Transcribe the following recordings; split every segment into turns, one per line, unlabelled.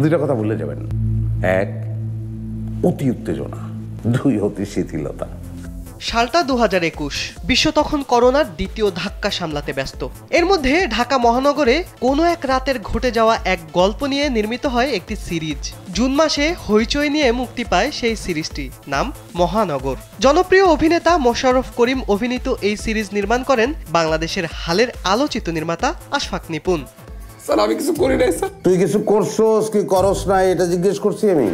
দুইটা কথা ভুলে যাবেন। এক, অতি উত্তেজনা। দুই, অতি শিথিলতা।
সালটা 2021। বিশ্ব তখন করোনার দ্বিতীয় ধাক্কা সামলাতে ব্যস্ত। এর মধ্যে ঢাকা মহানগরে কোনো এক রাতের ঘটে যাওয়া এক গল্প নিয়ে নির্মিত হয় একটি সিরিজ। জুন মাসে হইচই নিয়ে মুক্তি পায় সেই সিরিজটি, নাম মহানগর। জনপ্রিয় অভিনেতা মোশাররফ করিম অভিনীত এই সিরিজ নির্মাণ করেন বাংলাদেশের হালের আলোচিত নির্মাতা আশফাক নিপুণ।
স্যার, আমি কিছু করি নাই স্যার। তুই কিছু করছস কি করস না এটা জিজ্ঞেস করছি আমি।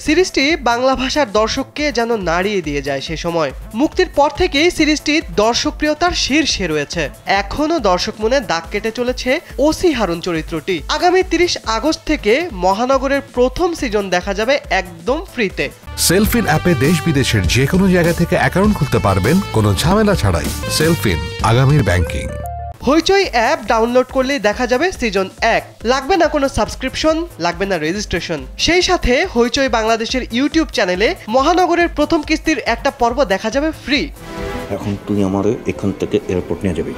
সিরিজটি বাংলা ভাষার দর্শককে যেন নাড়িয়ে দিয়ে যায়। সে সময় মুক্তির পর থেকেই সিরিজটি দর্শকপ্রিয়তার শীর্ষে রয়েছে। এখনো দর্শক মনে দাগ কেটে চলেছে ওসি হারুন চরিত্রটি। আগামী 30 আগস্ট থেকে মহানগরের প্রথম সিজন দেখা যাবে একদম ফ্রিতে।
সেলফিন অ্যাপে দেশ বিদেশের যে কোনো জায়গা থেকে অ্যাকাউন্ট খুলতে পারবেন কোনো ঝামেলা ছাড়াই। সেলফিন, আগামীর ব্যাংকিং।
হইচই অ্যাপ ডাউনলোড করলেই দেখা যাবে সিজন 1। লাগবে না কোনো সাবস্ক্রিপশন, লাগবে না রেজিস্ট্রেশন। সেই সাথে হইচই বাংলাদেশের ইউটিউব চ্যানেলে মহানগরের প্রথম কিস্তির একটা পর্ব দেখা যাবে ফ্রি।
এখন তুই আমারে এখান থেকে এয়ারপোর্ট নিয়ে যাবি।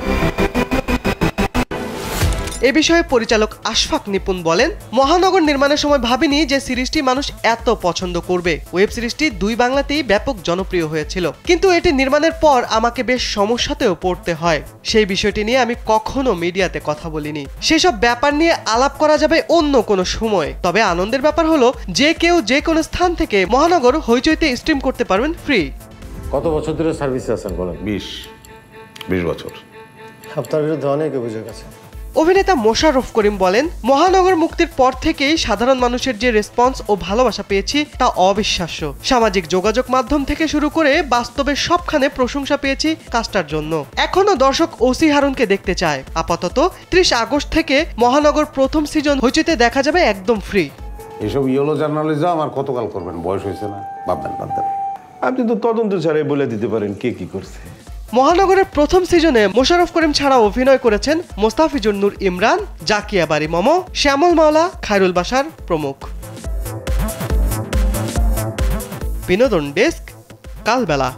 এ বিষয়ে পরিচালক আশফাক নিপুণ বলেন, মহানগর নির্মাণের সময় ভাবিনি যে সিরিজটি মানুষ এত পছন্দ করবে। ওয়েব সিরিজটি 2 বাংলাতেই ব্যাপক জনপ্রিয় হয়েছিল, কিন্তু এটি নির্মাণের পর আমাকে বেশ সমস্যাতেও পড়তে হয়। সেই বিষয়টি নিয়ে আমি কখনো মিডিয়াতে কথা বলিনি। সেসব ব্যাপার নিয়ে আলাপ করা যাবে অন্য কোনো সময়। তবে আনন্দের ব্যাপার হলো যে কেউ যে কোনো স্থান থেকে মহানগর হইচইতে স্ট্রিম করতে পারবেন ফ্রি।
কত বছর ধরে সার্ভিসে আছেন বলেন? 20 বছর।
আপনার বিরুদ্ধে অনেক অভিযোগ আছে।
অভিনেতা মোশাররফ করিম বলেন, মহানগর মুক্তির পর থেকেই সাধারণ মানুষের যে রেসপন্স ও ভালোবাসা পেয়েছি তা অবিশ্বাস্য। সামাজিক যোগাযোগ মাধ্যম থেকে শুরু করে বাস্তবে সবখানে প্রশংসা পেয়েছি কাজটার জন্য। এখনো দর্শক ওসি হারুনকে দেখতে চায়। আপাতত 30 আগস্ট থেকে মহানগর প্রথম সিজন হইচইতে দেখা যাবে একদম ফ্রি।
এসব ইয়েলো জার্নালিজম আমার কতকাল করবেন? বয়স হয়েছে না, বাদ দেন।
আপনি তো তদন্ত ছাড়াই বলে দিতে পারেন কে কি করছে।
মহানগরের প্রথম সিজনে মোশাররফ করিম ছাড়া অভিনয় করেছেন মোস্তাফিজুর নূর ইমরান, জাকিয়া বারি মম, শ্যামল মাওলা, খায়রুল বাশার প্রমুখ। বিনোদন ডেস্ক, কালবেলা।